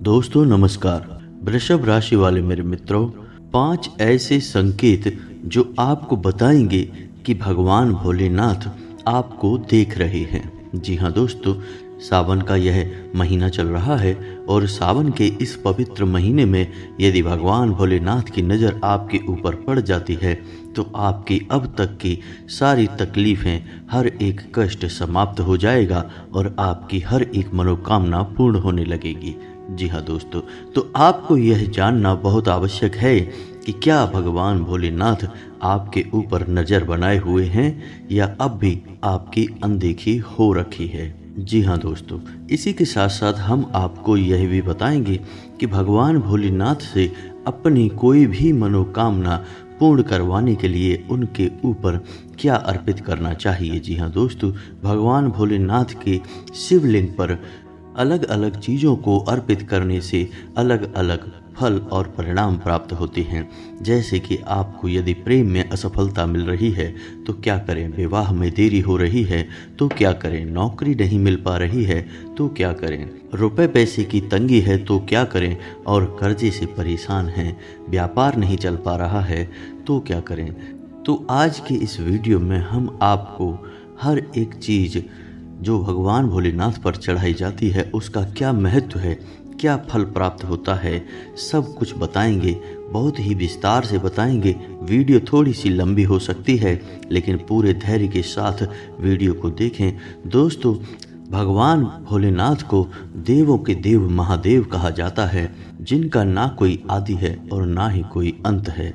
दोस्तों नमस्कार। वृषभ राशि वाले मेरे मित्रों, 5 ऐसे संकेत जो आपको बताएंगे कि भगवान भोलेनाथ आपको देख रहे हैं। जी हाँ दोस्तों, सावन का यह महीना चल रहा है और सावन के इस पवित्र महीने में यदि भगवान भोलेनाथ की नज़र आपके ऊपर पड़ जाती है तो आपकी अब तक की सारी तकलीफ़ें, हर एक कष्ट समाप्त हो जाएगा और आपकी हर एक मनोकामना पूर्ण होने लगेगी। जी हाँ दोस्तों, तो आपको यह जानना बहुत आवश्यक है कि क्या भगवान भोलेनाथ आपके ऊपर नज़र बनाए हुए हैं या अब भी आपकी अनदेखी हो रखी है। जी हाँ दोस्तों, इसी के साथ साथ हम आपको यह भी बताएंगे कि भगवान भोलेनाथ से अपनी कोई भी मनोकामना पूर्ण करवाने के लिए उनके ऊपर क्या अर्पित करना चाहिए। जी हाँ दोस्तों, भगवान भोलेनाथ के शिवलिंग पर अलग अलग चीज़ों को अर्पित करने से अलग अलग फल और परिणाम प्राप्त होते हैं। जैसे कि आपको यदि प्रेम में असफलता मिल रही है तो क्या करें, विवाह में देरी हो रही है तो क्या करें, नौकरी नहीं मिल पा रही है तो क्या करें, रुपए पैसे की तंगी है तो क्या करें, और कर्जे से परेशान हैं, व्यापार नहीं चल पा रहा है तो क्या करें। तो आज के इस वीडियो में हम आपको हर एक चीज़ जो भगवान भोलेनाथ पर चढ़ाई जाती है उसका क्या महत्व है, क्या फल प्राप्त होता है, सब कुछ बताएंगे। बहुत ही विस्तार से बताएंगे। वीडियो थोड़ी सी लंबी हो सकती है लेकिन पूरे धैर्य के साथ वीडियो को देखें। दोस्तों, भगवान भोलेनाथ को देवों के देव महादेव कहा जाता है, जिनका ना कोई आदि है और ना ही कोई अंत है,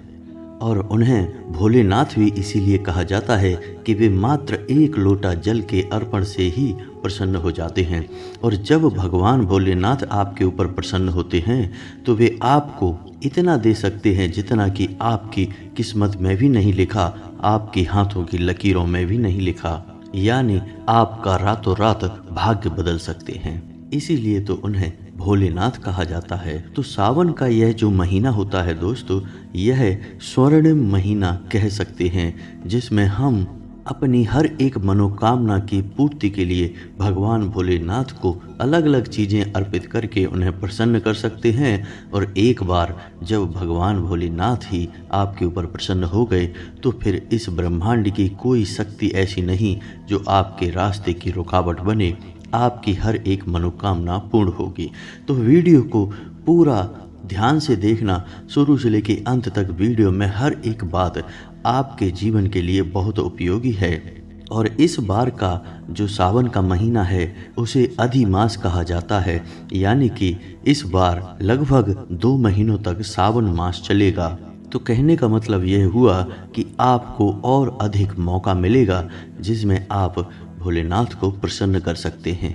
और उन्हें भोलेनाथ भी इसीलिए कहा जाता है कि वे मात्र एक लोटा जल के अर्पण से ही प्रसन्न हो जाते हैं। और जब भगवान भोलेनाथ आपके ऊपर प्रसन्न होते हैं तो वे आपको इतना दे सकते हैं जितना कि आपकी किस्मत में भी नहीं लिखा, आपके हाथों की लकीरों में भी नहीं लिखा, यानी आपका रातों रात भाग्य बदल सकते हैं। इसीलिए तो उन्हें भोलेनाथ कहा जाता है। तो सावन का यह जो महीना होता है दोस्तों, यह स्वर्णिम महीना कह सकते हैं, जिसमें हम अपनी हर एक मनोकामना की पूर्ति के लिए भगवान भोलेनाथ को अलग अलग चीज़ें अर्पित करके उन्हें प्रसन्न कर सकते हैं। और एक बार जब भगवान भोलेनाथ ही आपके ऊपर प्रसन्न हो गए तो फिर इस ब्रह्मांड की कोई शक्ति ऐसी नहीं जो आपके रास्ते की रुकावट बने। आपकी हर एक मनोकामना पूर्ण होगी। तो वीडियो को पूरा ध्यान से देखना, शुरू से लेकर अंत तक। वीडियो में हर एक बात आपके जीवन के लिए बहुत उपयोगी है। और इस बार का जो सावन का महीना है उसे अधिमास कहा जाता है, यानी कि इस बार लगभग 2 महीनों तक सावन मास चलेगा। तो कहने का मतलब यह हुआ कि आपको और अधिक मौका मिलेगा जिसमें आप भोलेनाथ को प्रसन्न कर सकते हैं।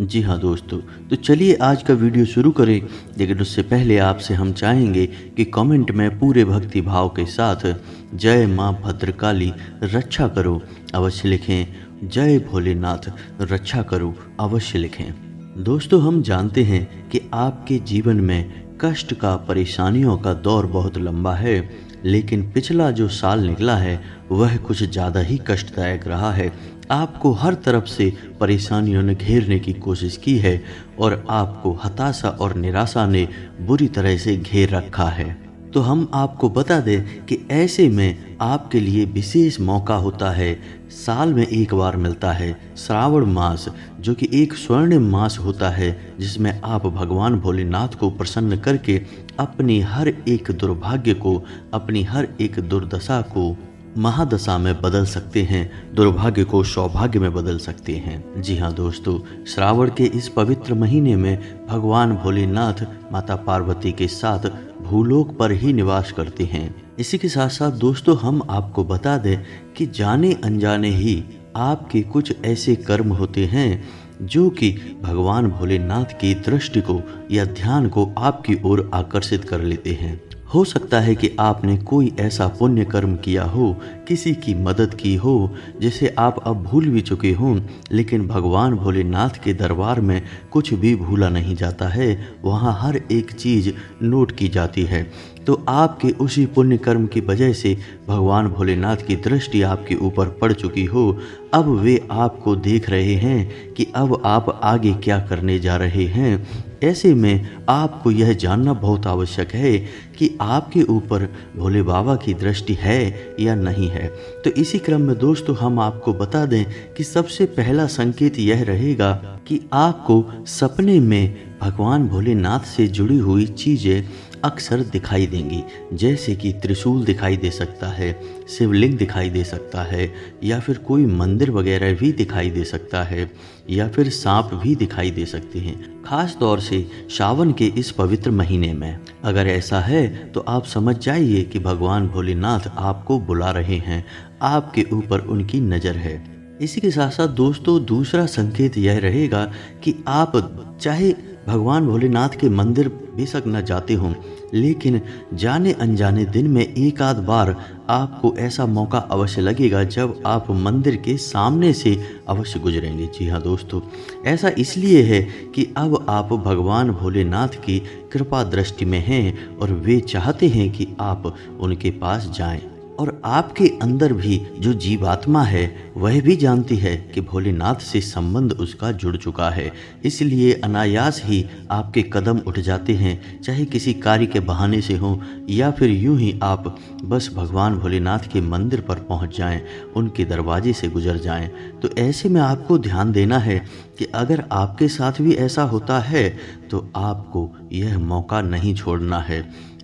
जी हाँ दोस्तों, तो चलिए आज का वीडियो शुरू करें। लेकिन उससे पहले आपसे हम चाहेंगे कि कमेंट में पूरे भक्ति भाव के साथ जय माँ भद्रकाली रक्षा करो अवश्य लिखें, जय भोलेनाथ रक्षा करो अवश्य लिखें। दोस्तों, हम जानते हैं कि आपके जीवन में कष्ट का, परेशानियों का दौर बहुत लंबा है, लेकिन पिछला जो साल निकला है वह कुछ ज़्यादा ही कष्टदायक रहा है। आपको हर तरफ से परेशानियों ने घेरने की कोशिश की है और आपको हताशा और निराशा ने बुरी तरह से घेर रखा है। तो हम आपको बता दें कि ऐसे में आपके लिए विशेष मौका होता है, साल में एक बार मिलता है, श्रावण मास, जो कि एक स्वर्णिम मास होता है, जिसमें आप भगवान भोलेनाथ को प्रसन्न करके अपनी हर एक दुर्भाग्य को, अपनी हर एक दुर्दशा को महादशा में बदल सकते हैं, दुर्भाग्य को सौभाग्य में बदल सकते हैं। जी हाँ दोस्तों, श्रावण के इस पवित्र महीने में भगवान भोलेनाथ माता पार्वती के साथ भूलोक पर ही निवास करते हैं। इसी के साथ साथ दोस्तों, हम आपको बता दें कि जाने अनजाने ही आपके कुछ ऐसे कर्म होते हैं जो कि भगवान भोलेनाथ की दृष्टि को या ध्यान को आपकी ओर आकर्षित कर लेते हैं। हो सकता है कि आपने कोई ऐसा पुण्य कर्म किया हो, किसी की मदद की हो जिसे आप अब भूल भी चुके हों, लेकिन भगवान भोलेनाथ के दरबार में कुछ भी भूला नहीं जाता है, वहाँ हर एक चीज़ नोट की जाती है। तो आपके उसी पुण्य कर्म की वजह से भगवान भोलेनाथ की दृष्टि आपके ऊपर पड़ चुकी हो। अब वे आपको देख रहे हैं कि अब आप आगे क्या करने जा रहे हैं। ऐसे में आपको यह जानना बहुत आवश्यक है कि आपके ऊपर भोले बाबा की दृष्टि है या नहीं है। तो इसी क्रम में दोस्तों हम आपको बता दें कि सबसे पहला संकेत यह रहेगा कि आपको सपने में भगवान भोलेनाथ से जुड़ी हुई चीज़ें अक्सर दिखाई देंगी, जैसे कि त्रिशूल दिखाई दे सकता है, शिवलिंग दिखाई दे सकता है, या फिर कोई मंदिर वगैरह भी दिखाई दे सकता है, या फिर सांप भी दिखाई दे सकते हैं, खास तौर से सावन के इस पवित्र महीने में। अगर ऐसा है तो आप समझ जाइए कि भगवान भोलेनाथ आपको बुला रहे हैं, आपके ऊपर उनकी नज़र है। इसी के साथ साथ दोस्तों दूसरा संकेत यह रहेगा कि आप चाहे भगवान भोलेनाथ के मंदिर बेशक न जाते हों, लेकिन जाने अनजाने दिन में एक आध बार आपको ऐसा मौका अवश्य लगेगा जब आप मंदिर के सामने से अवश्य गुजरेंगे। जी हाँ दोस्तों, ऐसा इसलिए है कि अब आप भगवान भोलेनाथ की कृपा दृष्टि में हैं और वे चाहते हैं कि आप उनके पास जाएं। और आपके अंदर भी जो जीवात्मा है वह भी जानती है कि भोलेनाथ से संबंध उसका जुड़ चुका है, इसलिए अनायास ही आपके कदम उठ जाते हैं, चाहे किसी कार्य के बहाने से हो या फिर यूं ही आप बस भगवान भोलेनाथ के मंदिर पर पहुंच जाएं, उनके दरवाजे से गुजर जाएं। तो ऐसे में आपको ध्यान देना है कि अगर आपके साथ भी ऐसा होता है तो आपको यह मौका नहीं छोड़ना है।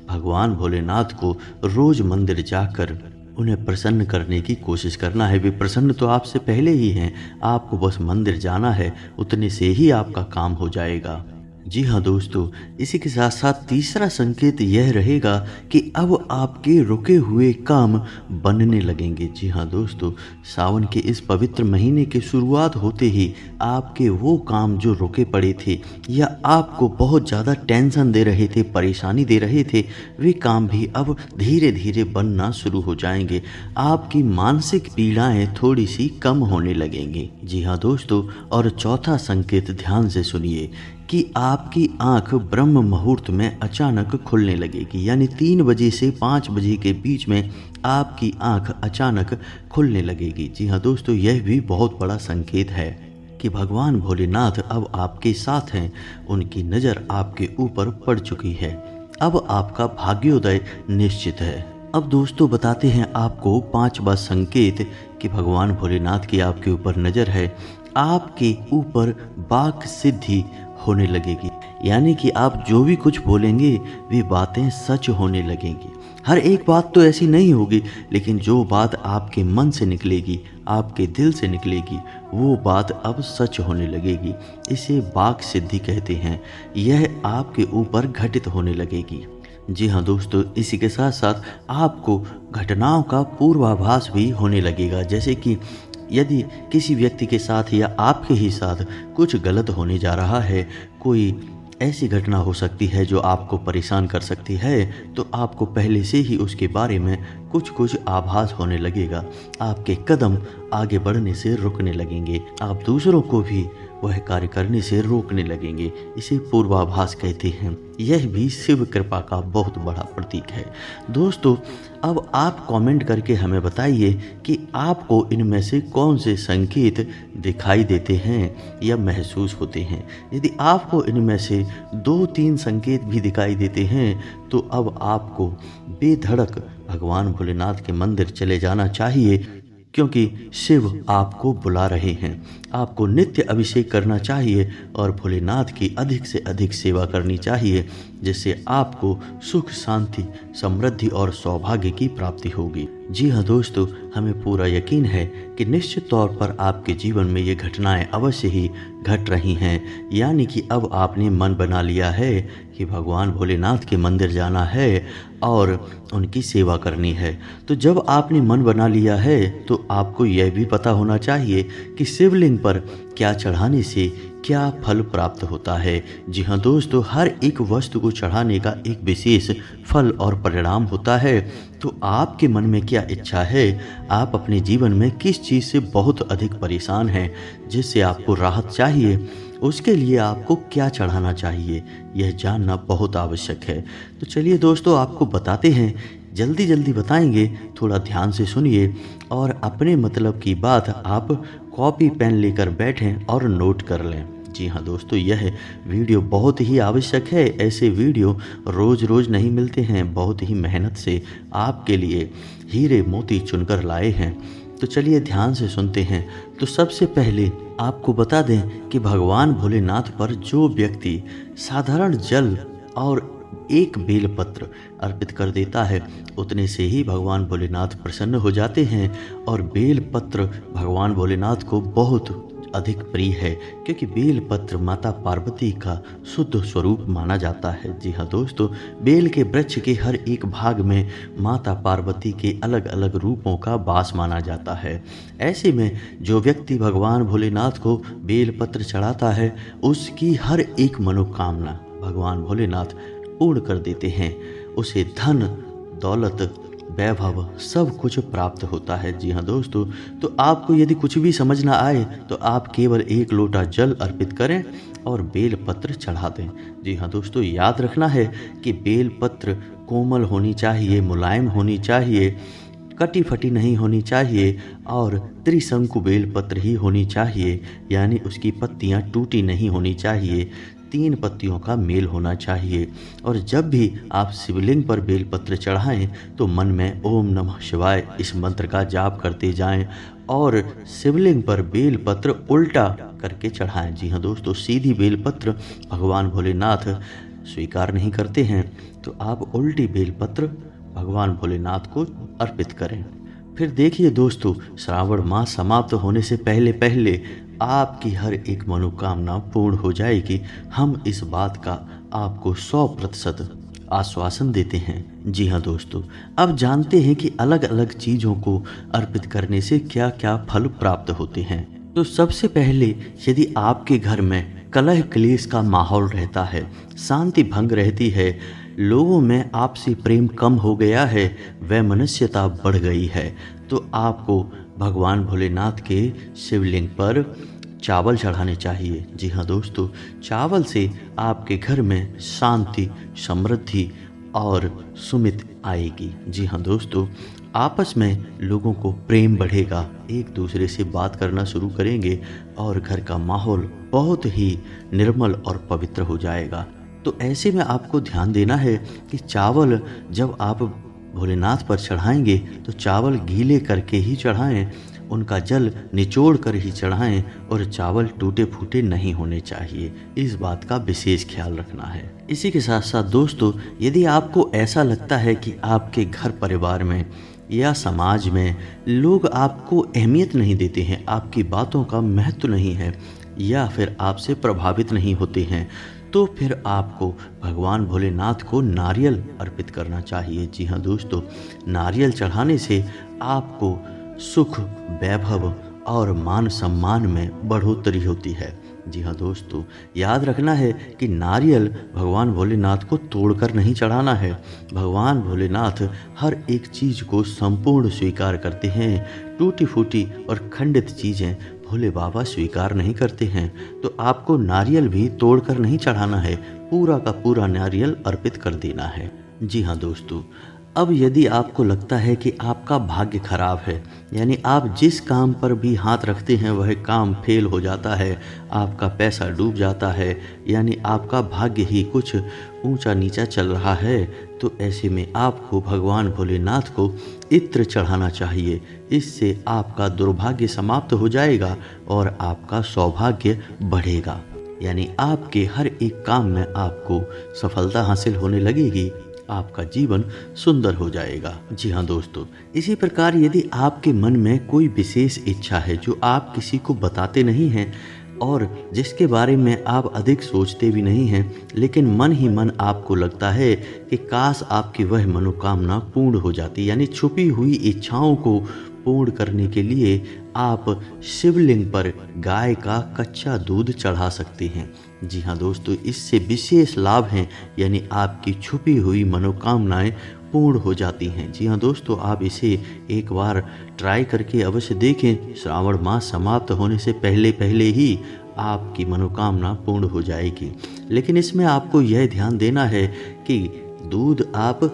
भगवान भोलेनाथ को रोज मंदिर जाकर उन्हें प्रसन्न करने की कोशिश करना है। वे प्रसन्न तो आपसे पहले ही हैं, आपको बस मंदिर जाना है, उतने से ही आपका काम हो जाएगा। जी हाँ दोस्तों, इसी के साथ साथ तीसरा संकेत यह रहेगा कि अब आपके रुके हुए काम बनने लगेंगे। जी हाँ दोस्तों, सावन के इस पवित्र महीने की शुरुआत होते ही आपके वो काम जो रुके पड़े थे या आपको बहुत ज़्यादा टेंशन दे रहे थे, परेशानी दे रहे थे, वे काम भी अब धीरे धीरे बनना शुरू हो जाएंगे। आपकी मानसिक पीड़ाएं थोड़ी सी कम होने लगेंगी। जी हाँ दोस्तों, और चौथा संकेत ध्यान से सुनिए कि आपकी आंख ब्रह्म मुहूर्त में अचानक खुलने लगेगी, यानी 3 बजे से 5 बजे के बीच में आपकी आंख अचानक खुलने लगेगी। जी हाँ दोस्तों, यह भी बहुत बड़ा संकेत है कि भगवान भोलेनाथ अब आपके साथ हैं, उनकी नज़र आपके ऊपर पड़ चुकी है। अब आपका भाग्योदय निश्चित है। अब दोस्तों बताते हैं आपको 5वां संकेत कि भगवान भोलेनाथ की आपके ऊपर नज़र है। आपके ऊपर वाक सिद्धि होने लगेगी, यानी कि आप जो भी कुछ बोलेंगे वे बातें सच होने लगेंगी। हर एक बात तो ऐसी नहीं होगी, लेकिन जो बात आपके मन से निकलेगी, आपके दिल से निकलेगी, वो बात अब सच होने लगेगी। इसे वाक सिद्धि कहते हैं। यह आपके ऊपर घटित होने लगेगी। जी हाँ दोस्तों, इसी के साथ साथ आपको घटनाओं का पूर्वाभास भी होने लगेगा, जैसे कि यदि किसी व्यक्ति के साथ या आपके ही साथ कुछ गलत होने जा रहा है, कोई ऐसी घटना हो सकती है जो आपको परेशान कर सकती है, तो आपको पहले से ही उसके बारे में कुछ आभास होने लगेगा। आपके कदम आगे बढ़ने से रुकने लगेंगे, आप दूसरों को भी वह कार्य करने से रोकने लगेंगे। इसे पूर्वाभास कहते हैं। यह भी शिव कृपा का बहुत बड़ा प्रतीक है। दोस्तों, अब आप कमेंट करके हमें बताइए कि आपको इनमें से कौन से संकेत दिखाई देते हैं या महसूस होते हैं। यदि आपको इनमें से 2-3 संकेत भी दिखाई देते हैं तो अब आपको बेधड़क भगवान भोलेनाथ के मंदिर चले जाना चाहिए, क्योंकि शिव आपको बुला रहे हैं। आपको नित्य अभिषेक करना चाहिए और भोलेनाथ की अधिक से अधिक सेवा करनी चाहिए, जिससे आपको सुख, शांति, समृद्धि और सौभाग्य की प्राप्ति होगी। जी हाँ दोस्तों, हमें पूरा यकीन है कि निश्चित तौर पर आपके जीवन में ये घटनाएं अवश्य ही घट रही हैं, यानी कि अब आपने मन बना लिया है कि भगवान भोलेनाथ के मंदिर जाना है और उनकी सेवा करनी है। तो जब आपने मन बना लिया है तो आपको यह भी पता होना चाहिए कि शिवलिंग पर क्या चढ़ाने से क्या फल प्राप्त होता है। जी हाँ दोस्तों, हर एक वस्तु को चढ़ाने का एक विशेष फल और परिणाम होता है। तो आपके मन में क्या इच्छा है, आप अपने जीवन में किस चीज़ से बहुत अधिक परेशान हैं, जिससे आपको राहत चाहिए, उसके लिए आपको क्या चढ़ाना चाहिए, यह जानना बहुत आवश्यक है। तो चलिए दोस्तों, आपको बताते हैं, जल्दी जल्दी बताएंगे, थोड़ा ध्यान से सुनिए और अपने मतलब की बात आप कॉपी पेन लेकर बैठें और नोट कर लें। जी हाँ दोस्तों, यह वीडियो बहुत ही आवश्यक है। ऐसे वीडियो रोज़ रोज़ नहीं मिलते हैं। बहुत ही मेहनत से आपके लिए हीरे मोती चुनकर लाए हैं। तो चलिए ध्यान से सुनते हैं। तो सबसे पहले आपको बता दें कि भगवान भोलेनाथ पर जो व्यक्ति साधारण जल और एक बेलपत्र अर्पित कर देता है, उतने से ही भगवान भोलेनाथ प्रसन्न हो जाते हैं। और बेलपत्र भगवान भोलेनाथ को बहुत अधिक प्रिय है, क्योंकि बेलपत्र माता पार्वती का शुद्ध स्वरूप माना जाता है। जी हाँ दोस्तों, बेल के वृक्ष के हर एक भाग में माता पार्वती के अलग अलग रूपों का वास माना जाता है। ऐसे में जो व्यक्ति भगवान भोलेनाथ को बेलपत्र चढ़ाता है, उसकी हर एक मनोकामना भगवान भोलेनाथ पूर्ण कर देते हैं। उसे धन दौलत वैभव सब कुछ प्राप्त होता है। जी हाँ दोस्तों, तो आपको यदि कुछ भी समझ ना आए तो आप केवल एक लोटा जल अर्पित करें और बेलपत्र चढ़ा दें। जी हाँ दोस्तों, याद रखना है कि बेलपत्र कोमल होनी चाहिए, मुलायम होनी चाहिए, कटी फटी नहीं होनी चाहिए और त्रिशंकु बेलपत्र ही होनी चाहिए, यानी उसकी पत्तियां टूटी नहीं होनी चाहिए। 3 पत्तियों का मेल होना चाहिए। और जब भी आप शिवलिंग पर बेलपत्र चढ़ाएं तो मन में ओम नमः शिवाय इस मंत्र का जाप करते जाएं और शिवलिंग पर बेलपत्र उल्टा करके चढ़ाएं। जी हाँ दोस्तों, सीधी बेलपत्र भगवान भोलेनाथ स्वीकार नहीं करते हैं, तो आप उल्टी बेलपत्र भगवान भोलेनाथ को अर्पित करें। फिर देखिए दोस्तों, श्रावण मास समाप्त होने से पहले पहले आपकी हर एक मनोकामना पूर्ण हो जाएगी। हम इस बात का आपको 100% आश्वासन देते हैं। जी हाँ दोस्तों, अब जानते हैं कि अलग अलग चीज़ों को अर्पित करने से क्या क्या फल प्राप्त होते हैं। तो सबसे पहले, यदि आपके घर में कलह क्लेश का माहौल रहता है, शांति भंग रहती है, लोगों में आपसी प्रेम कम हो गया है, वैमनस्यता बढ़ गई है, तो आपको भगवान भोलेनाथ के शिवलिंग पर चावल चढ़ाने चाहिए। जी हाँ दोस्तों, चावल से आपके घर में शांति, समृद्धि और सुमित आएगी। जी हाँ दोस्तों, आपस में लोगों को प्रेम बढ़ेगा, एक दूसरे से बात करना शुरू करेंगे और घर का माहौल बहुत ही निर्मल और पवित्र हो जाएगा। तो ऐसे में आपको ध्यान देना है कि चावल जब आप भोलेनाथ पर चढ़ाएंगे तो चावल गीले करके ही चढ़ाएं, उनका जल निचोड़ कर ही चढ़ाएं और चावल टूटे फूटे नहीं होने चाहिए। इस बात का विशेष ख्याल रखना है। इसी के साथ साथ दोस्तों, यदि आपको ऐसा लगता है कि आपके घर परिवार में या समाज में लोग आपको अहमियत नहीं देते हैं, आपकी बातों का महत्व नहीं है या फिर आपसे प्रभावित नहीं होते हैं, तो फिर आपको भगवान भोलेनाथ को नारियल अर्पित करना चाहिए। जी हाँ दोस्तों, नारियल चढ़ाने से आपको सुख, वैभव और मान सम्मान में बढ़ोतरी होती है। जी हाँ दोस्तों, याद रखना है कि नारियल भगवान भोलेनाथ को तोड़कर नहीं चढ़ाना है। भगवान भोलेनाथ हर एक चीज़ को संपूर्ण स्वीकार करते हैं। टूटी फूटी और खंडित चीज़ें भोले बाबा स्वीकार नहीं करते हैं। तो आपको नारियल भी तोड़कर नहीं चढ़ाना है, पूरा का पूरा नारियल अर्पित कर देना है। जी हाँ दोस्तों, अब यदि आपको लगता है कि आपका भाग्य खराब है, यानी आप जिस काम पर भी हाथ रखते हैं वह काम फेल हो जाता है, आपका पैसा डूब जाता है, यानी आपका भाग्य ही कुछ ऊंचा नीचा चल रहा है, तो ऐसे में आपको भगवान भोलेनाथ को इत्र चढ़ाना चाहिए। इससे आपका दुर्भाग्य समाप्त हो जाएगा और आपका सौभाग्य बढ़ेगा, यानी आपके हर एक काम में आपको सफलता हासिल होने लगेगी, आपका जीवन सुंदर हो जाएगा। जी हाँ दोस्तों, इसी प्रकार यदि आपके मन में कोई विशेष इच्छा है जो आप किसी को बताते नहीं हैं और जिसके बारे में आप अधिक सोचते भी नहीं हैं, लेकिन मन ही मन आपको लगता है कि काश आपकी वह मनोकामना पूर्ण हो जाती, यानी छुपी हुई इच्छाओं को पूर्ण करने के लिए आप शिवलिंग पर गाय का कच्चा दूध चढ़ा सकते हैं। जी हाँ दोस्तों, इससे विशेष लाभ हैं, यानी आपकी छुपी हुई मनोकामनाएं पूर्ण हो जाती हैं। जी हाँ दोस्तों, आप इसे एक बार ट्राई करके अवश्य देखें। श्रावण मास समाप्त होने से पहले पहले ही आपकी मनोकामना पूर्ण हो जाएगी। लेकिन इसमें आपको यह ध्यान देना है कि दूध आप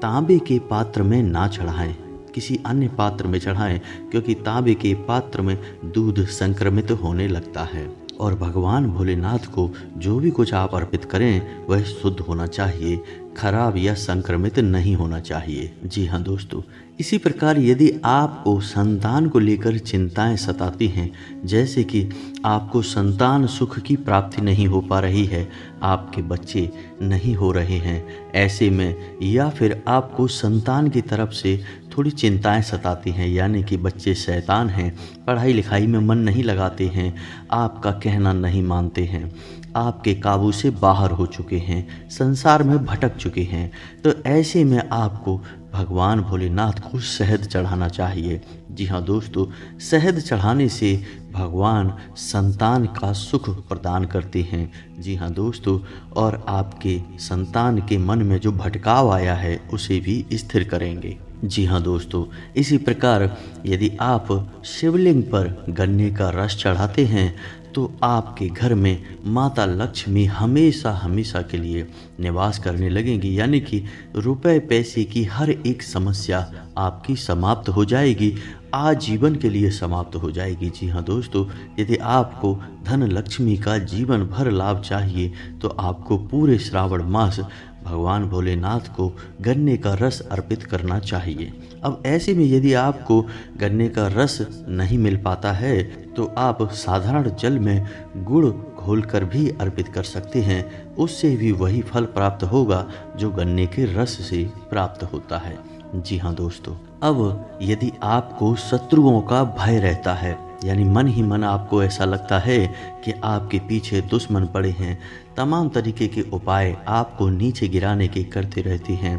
तांबे के पात्र में ना चढ़ाएं, किसी अन्य पात्र में चढ़ाएं, क्योंकि तांबे के पात्र में दूध संक्रमित होने लगता है। और भगवान भोलेनाथ को जो भी कुछ आप अर्पित करें वह शुद्ध होना चाहिए, खराब या संक्रमित नहीं होना चाहिए। जी हाँ दोस्तों, इसी प्रकार यदि आपको संतान को लेकर चिंताएं सताती हैं, जैसे कि आपको संतान सुख की प्राप्ति नहीं हो पा रही है, आपके बच्चे नहीं हो रहे हैं ऐसे में, या फिर आपको संतान की तरफ से थोड़ी चिंताएं सताती हैं, यानी कि बच्चे शैतान हैं, पढ़ाई लिखाई में मन नहीं लगाते हैं, आपका कहना नहीं मानते हैं, आपके काबू से बाहर हो चुके हैं, संसार में भटक चुके हैं, तो ऐसे में आपको भगवान भोलेनाथ को शहद चढ़ाना चाहिए। जी हाँ दोस्तों, शहद चढ़ाने से भगवान संतान का सुख प्रदान करते हैं। जी हाँ दोस्तों, और आपके संतान के मन में जो भटकाव आया है उसे भी स्थिर करेंगे। जी हाँ दोस्तों, इसी प्रकार यदि आप शिवलिंग पर गन्ने का रस चढ़ाते हैं तो आपके घर में माता लक्ष्मी हमेशा हमेशा के लिए निवास करने लगेंगी, यानी कि रुपए पैसे की हर एक समस्या आपकी समाप्त हो जाएगी, आजीवन के लिए समाप्त हो जाएगी। जी हाँ दोस्तों, यदि आपको धन लक्ष्मी का जीवन भर लाभ चाहिए तो आपको पूरे श्रावण मास भगवान भोलेनाथ को गन्ने का रस अर्पित करना चाहिए। अब ऐसे में यदि आपको गन्ने का रस नहीं मिल पाता है तो आप साधारण जल में गुड़ घोलकर भी अर्पित कर सकते हैं, उससे भी वही फल प्राप्त होगा जो गन्ने के रस से प्राप्त होता है। जी हाँ दोस्तों, अब यदि आपको शत्रुओं का भय रहता है, यानी मन ही मन आपको ऐसा लगता है कि आपके पीछे दुश्मन पड़े हैं, तमाम तरीके के उपाय आपको नीचे गिराने के करते रहते हैं,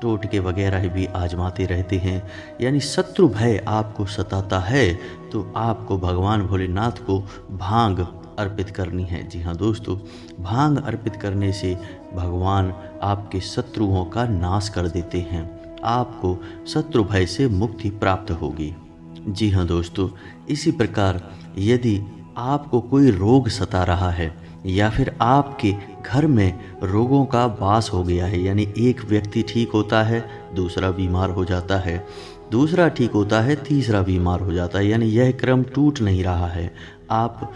टोटके वगैरह भी आजमाते रहते हैं, यानी शत्रु भय आपको सताता है, तो आपको भगवान भोलेनाथ को भांग अर्पित करनी है। जी हाँ दोस्तों, भांग अर्पित करने से भगवान आपके शत्रुओं का नाश कर देते हैं, आपको शत्रु भय से मुक्ति प्राप्त होगी। जी हाँ दोस्तों, इसी प्रकार यदि आपको कोई रोग सता रहा है या फिर आपके घर में रोगों का वास हो गया है, यानी एक व्यक्ति ठीक होता है दूसरा बीमार हो जाता है, दूसरा ठीक होता है तीसरा बीमार हो जाता है, यानी यह क्रम टूट नहीं रहा है, आप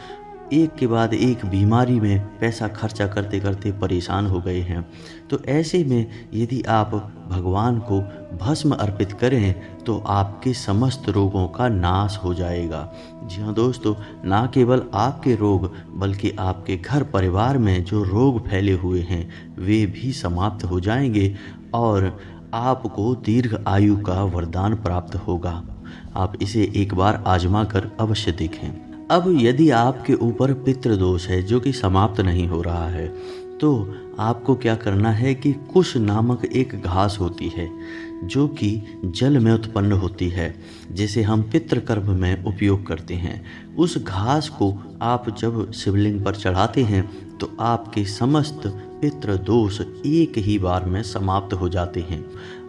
एक के बाद एक बीमारी में पैसा खर्चा करते करते परेशान हो गए हैं, तो ऐसे में यदि आप भगवान को भस्म अर्पित करें तो आपके समस्त रोगों का नाश हो जाएगा। जी हाँ दोस्तों, ना केवल आपके रोग बल्कि आपके घर परिवार में जो रोग फैले हुए हैं वे भी समाप्त हो जाएंगे और आपको दीर्घ आयु का वरदान प्राप्त होगा। आप इसे एक बार आजमा कर अवश्य देखें। अब यदि आपके ऊपर पितृदोष है जो कि समाप्त नहीं हो रहा है, तो आपको क्या करना है कि कुश नामक एक घास होती है जो कि जल में उत्पन्न होती है, जिसे हम पितृकर्म में उपयोग करते हैं। उस घास को आप जब शिवलिंग पर चढ़ाते हैं तो आपके समस्त पितृदोष एक ही बार में समाप्त हो जाते हैं।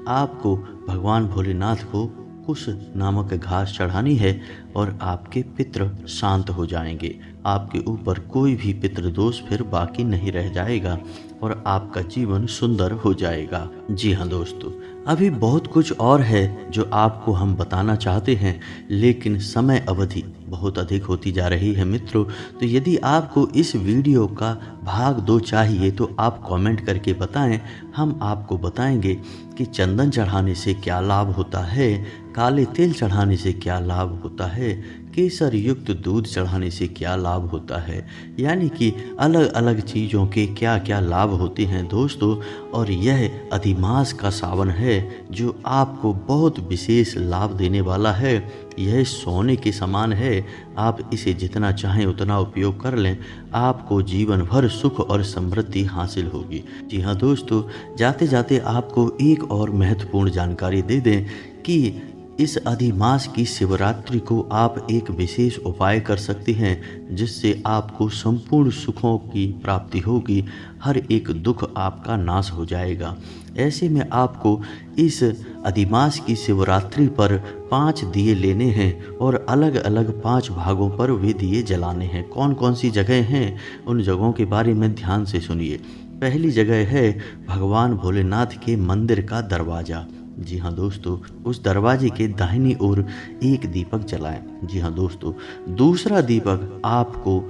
आपको भगवान भोलेनाथ को कुश नामक घास चढ़ानी है और आपके पितृ शांत हो जाएंगे, आपके ऊपर कोई भी पितृदोष फिर बाकी नहीं रह जाएगा और आपका जीवन सुंदर हो जाएगा। जी हाँ दोस्तों, अभी बहुत कुछ और है जो आपको हम बताना चाहते हैं, लेकिन समय अवधि बहुत अधिक होती जा रही है मित्रों। तो यदि आपको इस वीडियो का भाग 2 चाहिए तो आप कमेंट करके बताएं, हम आपको बताएंगे कि चंदन चढ़ाने से क्या लाभ होता है, काले तिल चढ़ाने से क्या लाभ होता है, केसर युक्त दूध चढ़ाने से क्या लाभ होता है, यानी कि अलग अलग चीज़ों के क्या क्या लाभ होते हैं दोस्तों। और यह अधिमास का सावन है जो आपको बहुत विशेष लाभ देने वाला है। यह सोने के समान है, आप इसे जितना चाहें उतना उपयोग कर लें, आपको जीवन भर सुख और समृद्धि हासिल होगी। जी हाँ दोस्तों, जाते जाते आपको एक और महत्वपूर्ण जानकारी दे दें कि इस अधिमास की शिवरात्रि को आप एक विशेष उपाय कर सकते हैं जिससे आपको संपूर्ण सुखों की प्राप्ति होगी, हर एक दुख आपका नाश हो जाएगा। ऐसे में आपको इस अधिमास की शिवरात्रि पर 5 दिए लेने हैं और अलग अलग 5 भागों पर वे दिए जलाने हैं। कौन कौन सी जगह हैं उन जगहों के बारे में ध्यान से सुनिए। पहली जगह है भगवान भोलेनाथ के मंदिर का दरवाज़ा। जी हाँ दोस्तों, उस दरवाजे के दाहिनी ओर एक दीपक जलाएं। जी हाँ दोस्तों, दूसरा दीपक आपको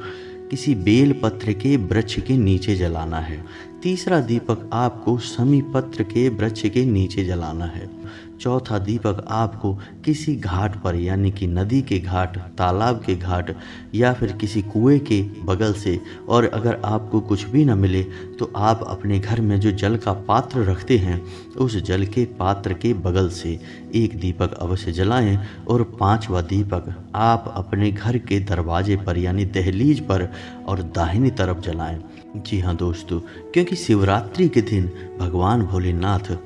किसी बेल पत्र के वृक्ष के नीचे जलाना है। तीसरा दीपक आपको शमी पत्र के वृक्ष के नीचे जलाना है। चौथा दीपक आपको किसी घाट पर यानी कि नदी के घाट, तालाब के घाट या फिर किसी कुएं के बगल से, और अगर आपको कुछ भी न मिले तो आप अपने घर में जो जल का पात्र रखते हैं उस जल के पात्र के बगल से एक दीपक अवश्य जलाएं। और पांचवा दीपक आप अपने घर के दरवाजे पर यानी दहलीज पर और दाहिनी तरफ जलाएं। जी हाँ दोस्तों, क्योंकि शिवरात्रि के दिन भगवान भोलेनाथ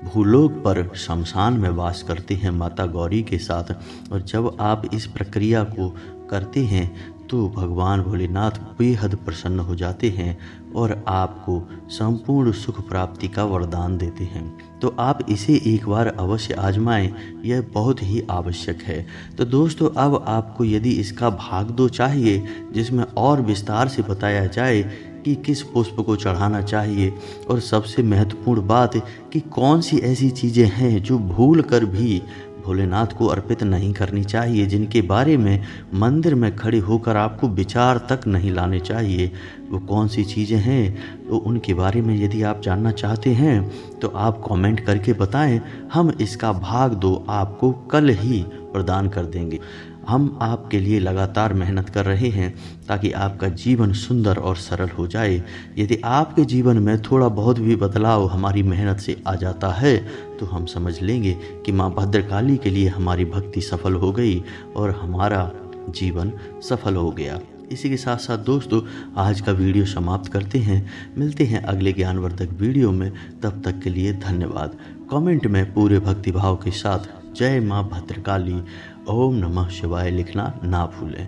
भूलोक पर शमशान में वास करते हैं माता गौरी के साथ, और जब आप इस प्रक्रिया को करते हैं तो भगवान भोलेनाथ बेहद प्रसन्न हो जाते हैं और आपको संपूर्ण सुख प्राप्ति का वरदान देते हैं। तो आप इसे एक बार अवश्य आजमाएं, यह बहुत ही आवश्यक है। तो दोस्तों, अब आपको यदि इसका भाग 2 चाहिए जिसमें और विस्तार से बताया जाए कि किस पुष्प को चढ़ाना चाहिए, और सबसे महत्वपूर्ण बात कि कौन सी ऐसी चीज़ें हैं जो भूल कर भी भोलेनाथ को अर्पित नहीं करनी चाहिए, जिनके बारे में मंदिर में खड़े होकर आपको विचार तक नहीं लाने चाहिए, वो कौन सी चीज़ें हैं, तो उनके बारे में यदि आप जानना चाहते हैं तो आप कमेंट करके बताएं। हम इसका भाग 2 आपको कल ही प्रदान कर देंगे। हम आपके लिए लगातार मेहनत कर रहे हैं ताकि आपका जीवन सुंदर और सरल हो जाए। यदि आपके जीवन में थोड़ा बहुत भी बदलाव हमारी मेहनत से आ जाता है तो हम समझ लेंगे कि माँ भद्रकाली के लिए हमारी भक्ति सफल हो गई और हमारा जीवन सफल हो गया। इसी के साथ साथ दोस्तों, आज का वीडियो समाप्त करते हैं। मिलते हैं अगले ज्ञानवर्धक वीडियो में, तब तक के लिए धन्यवाद। कमेंट में पूरे भक्तिभाव के साथ जय माँ भद्रकाली, ओम नमः शिवाय लिखना ना भूलें।